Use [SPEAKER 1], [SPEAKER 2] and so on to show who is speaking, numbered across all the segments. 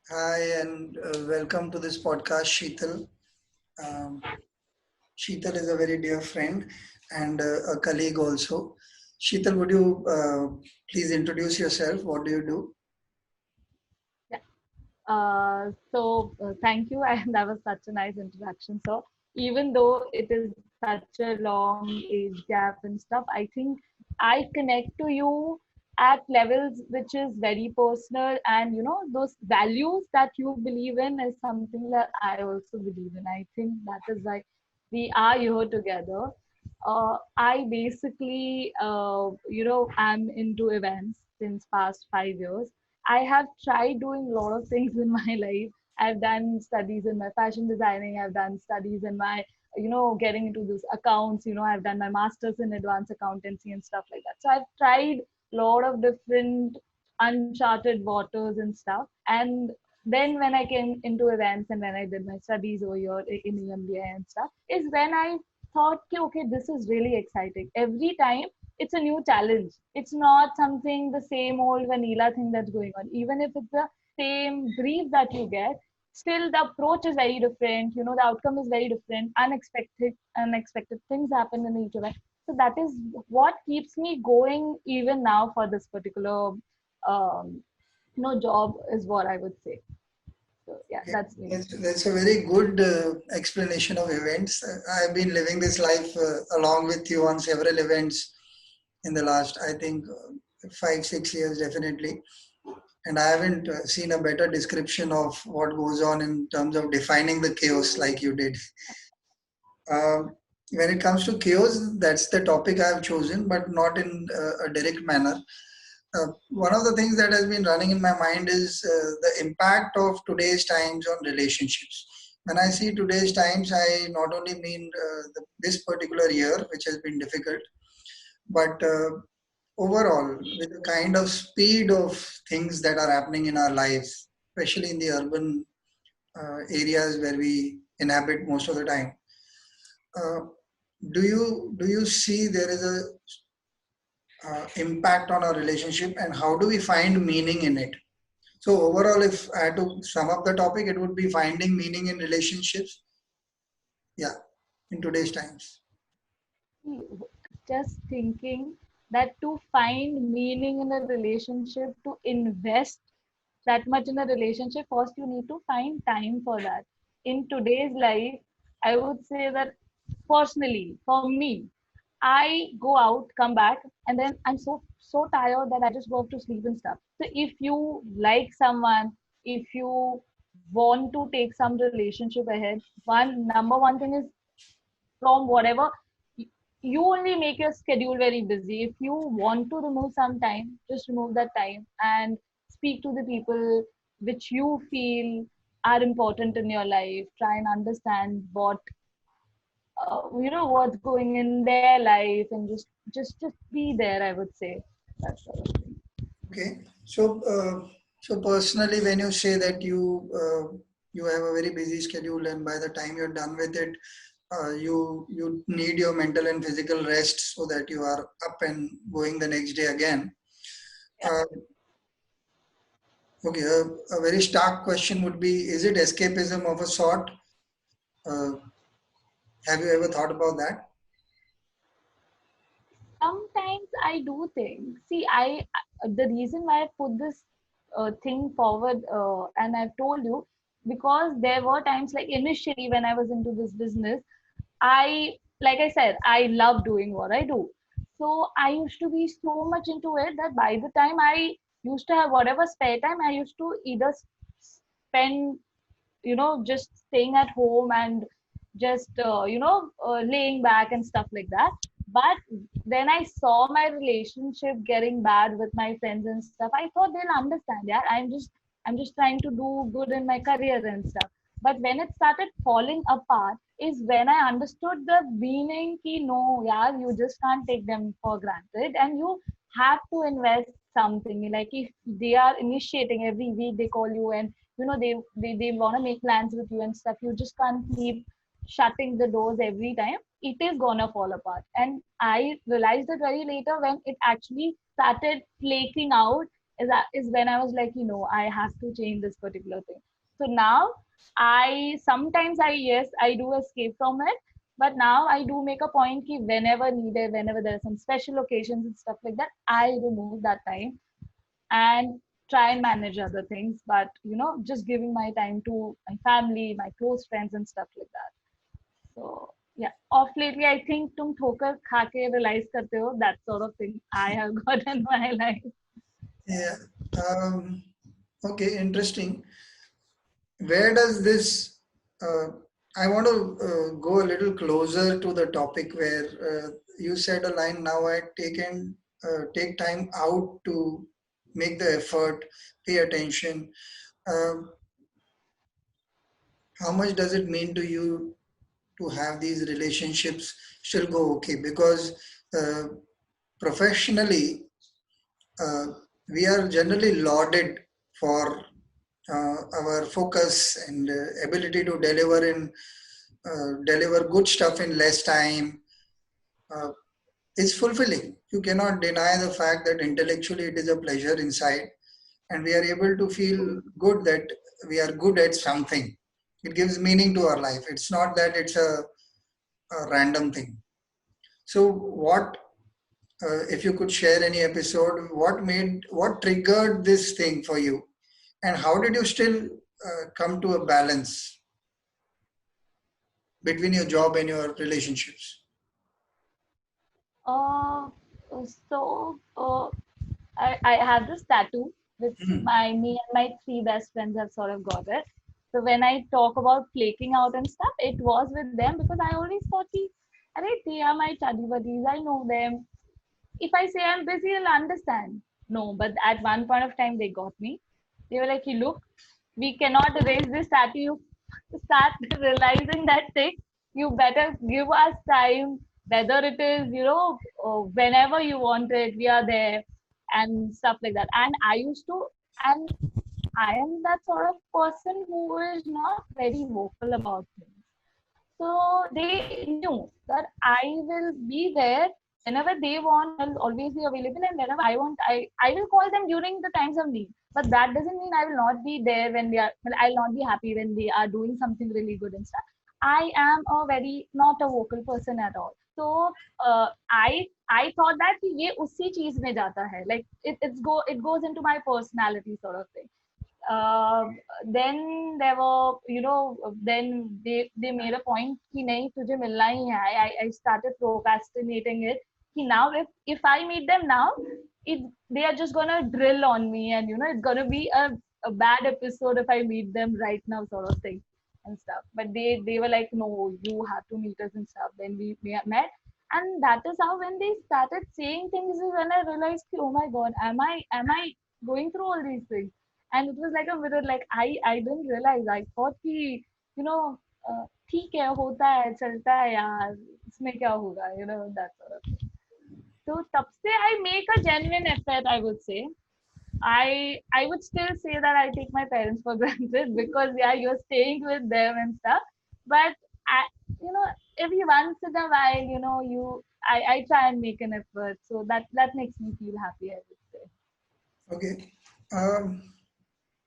[SPEAKER 1] Hi, and welcome to this podcast, Sheetal. Um, Sheetal is a very dear friend and a colleague also. Sheetal, would you please introduce yourself? What do you do?
[SPEAKER 2] Yeah. Thank you. And that was such a nice introduction. So even though it is such a long age gap and stuff, I think I connect to you at levels which is very personal, and those values that you believe in is something that I also believe in. I think that is why we are here together. I basically, I'm into events since past 5 years. I have tried doing a lot of things in my life. I've done studies in my fashion designing. I've done studies in my, getting into this accounts. I've done my master's in advanced accountancy and stuff like that. So I've tried a lot of different uncharted waters and stuff. And then when I came into events and when I did my studies over here in EMBA and stuff, is when I thought, okay, this is really exciting. Every time it's a new challenge. It's not something the same old vanilla thing that's going on. Even if it's the same brief that you get, still the approach is very different. The outcome is very different. Unexpected things happen in each event. So that is what keeps me going even now for this particular um, job is what I would say. So yeah,
[SPEAKER 1] Okay.
[SPEAKER 2] that's me.
[SPEAKER 1] That's a very good explanation of events. I've been living this life along with you on several events in the last, I think, 5, 6 years, definitely. And I haven't seen a better description of what goes on in terms of defining the chaos like you did. Um, when it comes to chaos, that's the topic I've chosen, but not in a direct manner. One of the things that has been running in my mind is the impact of today's times on relationships. When I see today's times, I not only mean this particular year, which has been difficult, but overall, with the kind of speed of things that are happening in our lives, especially in the urban areas where we inhabit most of the time. Uh, do you see there is a impact on our relationship, and how do we find meaning in it? So overall, if I had to sum up the topic, it would be finding meaning in relationships. Yeah, in today's times.
[SPEAKER 2] Just thinking that to find meaning in a relationship, to invest that much in a relationship, first you need to find time for that. In today's life, I would say that personally, for me, I go out, come back, and then I'm so tired that I just go off to sleep and stuff. So if you like someone, if you want to take some relationship ahead, number one thing is from whatever you only make your schedule very busy. If you want to remove some time, just remove that time and speak to the people which you feel are important in your life. Try and understand what's going in their life, and just be there, I would say. That's all.
[SPEAKER 1] Okay. So personally, when you say that you have a very busy schedule, and by the time you're done with it, you need your mental and physical rest so that you are up and going the next day again. Uh, okay. A very stark question would be: is it escapism of a sort? Uh, have you ever thought about that?
[SPEAKER 2] Sometimes I do think. See, the reason why I put this thing forward, and I've told you, because there were times like initially when I was into this business, like I said, I love doing what I do. So I used to be so much into it that by the time I used to have whatever spare time, I used to either spend, just staying at home and just, laying back and stuff like that. But when I saw my relationship getting bad with my friends and stuff, I thought they'll understand. Yeah, I'm just trying to do good in my career and stuff. But when it started falling apart, is when I understood the meaning. Ki no, yeah, you just can't take them for granted, and you have to invest something. Like if they are initiating every week, they call you and they want to make plans with you and stuff. You just can't keep shutting the doors every time. It is gonna fall apart. And I realized it very later when it actually started flaking out. is when I was like, I have to change this particular thing. So now I sometimes yes, I do escape from it, but now I do make a point ki whenever needed, whenever there are some special occasions and stuff like that, I remove that time and try and manage other things. But just giving my time to my family, my close friends and stuff like that. So yeah, off lately I think तुम ठोकर खा के realize करते हो, that sort of thing I have got in my life.
[SPEAKER 1] Yeah. Um, okay, interesting. Where does this? Uh, I want to go a little closer to the topic where you said a line. Now I take time out to make the effort, pay attention. Um how much does it mean to you to have these relationships still go okay? Because uh, professionally, uh, we are generally lauded for our focus and ability to deliver good stuff in less time. uh, is fulfilling. You cannot deny the fact that intellectually it is a pleasure inside, and we are able to feel good that we are good at something. It gives meaning to our life. It's not that it's a random thing. So, if you could share any episode, what triggered this thing for you, and how did you still come to a balance between your job and your relationships?
[SPEAKER 2] Uh, so I have this tattoo which
[SPEAKER 1] Hmm.
[SPEAKER 2] me and my three best friends have sort of got it. So when I talk about flaking out and stuff, it was with them because I always thought, "Arey, they are my study buddies. I know them. If I say I'm busy, they'll understand." No, but at one point of time, they got me. They were like, look, we cannot erase this tattoo. You start realizing that thing. You better give us time, whether it is, whenever you want it, we are there and stuff like that. And and I am that sort of person who is not very vocal about things. So they knew that I will be there whenever they want. I'll always be available, and whenever I want, I will call them during the times of need. But that doesn't mean I will not be there when they are. Well, I'll not be happy when they are doing something really good and stuff. I am a very not a vocal person at all. So I thought that कि ये उसी चीज में जाता है. Like it goes into my personality sort of thing. uh, then there were then they made a point कि नहीं तुझे मिलना ही है. I started procrastinating it कि now if I meet them now, they are just gonna drill on me, and it's gonna be a bad episode if I meet them right now sort of thing and stuff. But they were like, no, you have to meet us and stuff. Then we met, and that is how when they started saying things is when I realized कि, oh my god, am I going through all these things? And it was like a mirror. Like I didn't realize. I thought कि you know ठीक है, होता है, चलता है यार, इसमें क्या होगा, that sort of thing. So तब से I make a genuine effort, I would say. I would still say that I take my parents for granted because yeah, you're staying with them and stuff. But I, you know, every once in a while, I try and make an effort. So that makes me feel happy, I would say.
[SPEAKER 1] Okay. Um,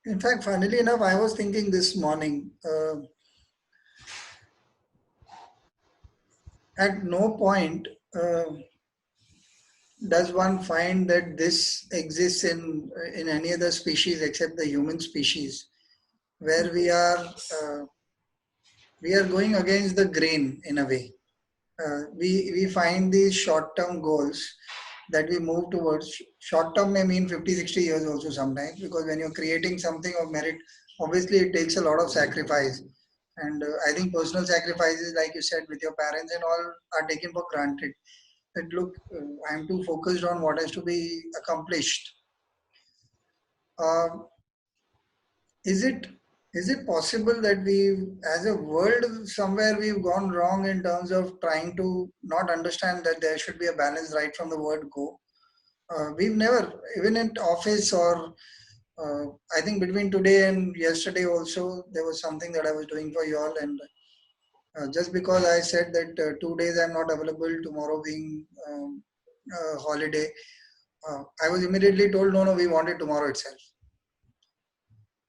[SPEAKER 1] in fact, funnily enough, I was thinking this morning. At no point does one find that this exists in any other species except the human species, where we are going against the grain in a way. We find these short-term goals that we move towards. Short-term may mean 50, 60 years also sometimes, because when you're creating something of merit, obviously it takes a lot of sacrifice. And I think personal sacrifices, like you said, with your parents and all, are taken for granted. That look, I'm too focused on what has to be accomplished. Um, is it is it possible that we, as a world, somewhere we've gone wrong in terms of trying to not understand that there should be a balance right from the word go? We've never, even in office or I think between today and yesterday also, there was something that I was doing for you all, and just because I said that 2 days I'm not available, tomorrow being holiday, I was immediately told, no, we want it tomorrow itself.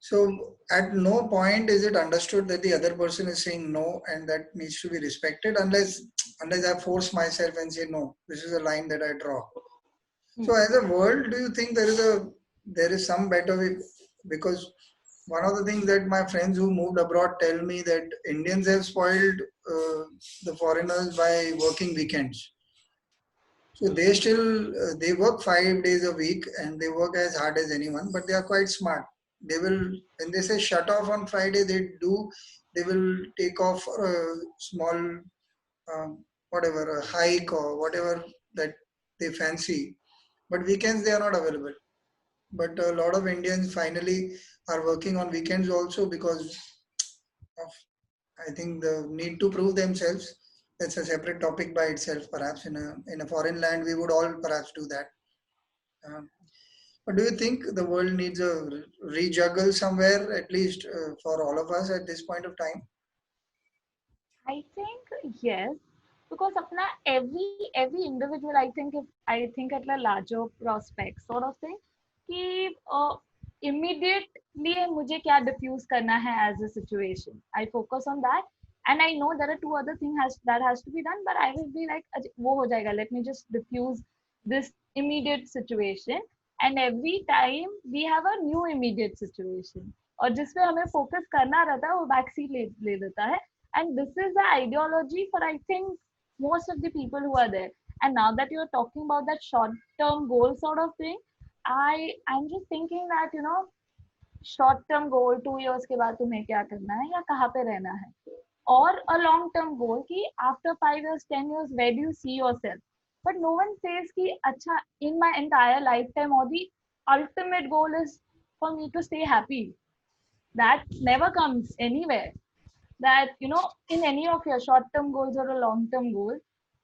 [SPEAKER 1] So at no point is it understood that the other person is saying no, and that needs to be respected unless I force myself and say no, this is a line that I draw. So as a world, do you think there is some better way? Because one of the things that my friends who moved abroad tell me that Indians have spoiled the foreigners by working weekends. So they work 5 days a week and they work as hard as anyone, but they are quite smart. They will, when they say shut off on Friday, they will take off a small whatever, a hike or whatever that they fancy. But weekends they are not available. But a lot of Indians finally are working on weekends also because of, I think, the need to prove themselves. That's a separate topic by itself. Perhaps in a foreign land, we would all perhaps do that. Um, but do you think the world needs a rejuggle somewhere, at least for all of us at this point of time?
[SPEAKER 2] I think yes, because अपना every individual, I think at a larger prospect sort of thing कि immediately मुझे क्या diffuse करना है as a situation. I focus on that, and I know there are two other things that has to be done, but I will be like वो हो जाएगा. Let me just diffuse this immediate situation, and every time we have a new immediate situation. और जिसपे हमें focus करना रहता है वो backseat ले देता है. And this is the ideology for, I think, most of the people who are there. And now that you're talking about that short term goal sort of thing, I'm just thinking that, short term goal 2 years के बाद तुम्हें क्या करना है या कहाँ पे रहना है, or a long term goal कि after 5 years 10 years where do you see yourself. But no one says कि अच्छा in my entire lifetime or the ultimate goal is for me to stay happy. That never comes anywhere. That in any of your short term goals or a long term goal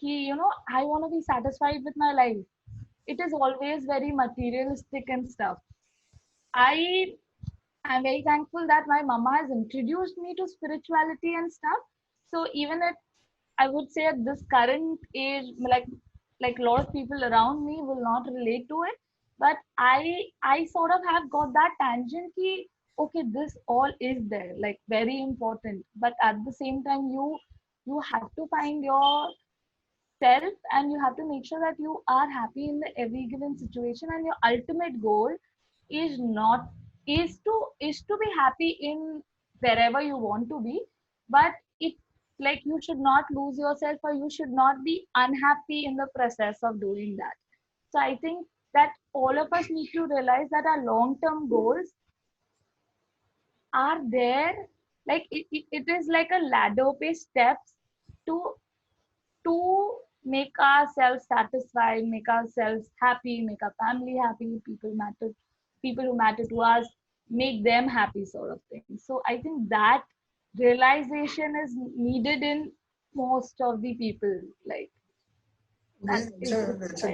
[SPEAKER 2] ki, I want to be satisfied with my life. It is always very materialistic and stuff. I am very thankful that my mama has introduced me to spirituality and stuff. So even at, I would say, at this current age, like a lot of people around me will not relate to it, but I sort of have got that tangent ki okay, this all is there, like very important, but at the same time you have to find yourself, and you have to make sure that you are happy in the every given situation, and your ultimate goal is not is to be happy in wherever you want to be, but it, like, you should not lose yourself, or you should not be unhappy in the process of doing that. So I think that all of us need to realize that our long term goals are there, like it is like a ladder based steps to to make ourselves satisfied, make ourselves happy, make our family happy, people who matter to us, make them happy, sort of thing. So I think that realization is needed in most of the people. Like that
[SPEAKER 1] Okay,
[SPEAKER 2] is
[SPEAKER 1] it's a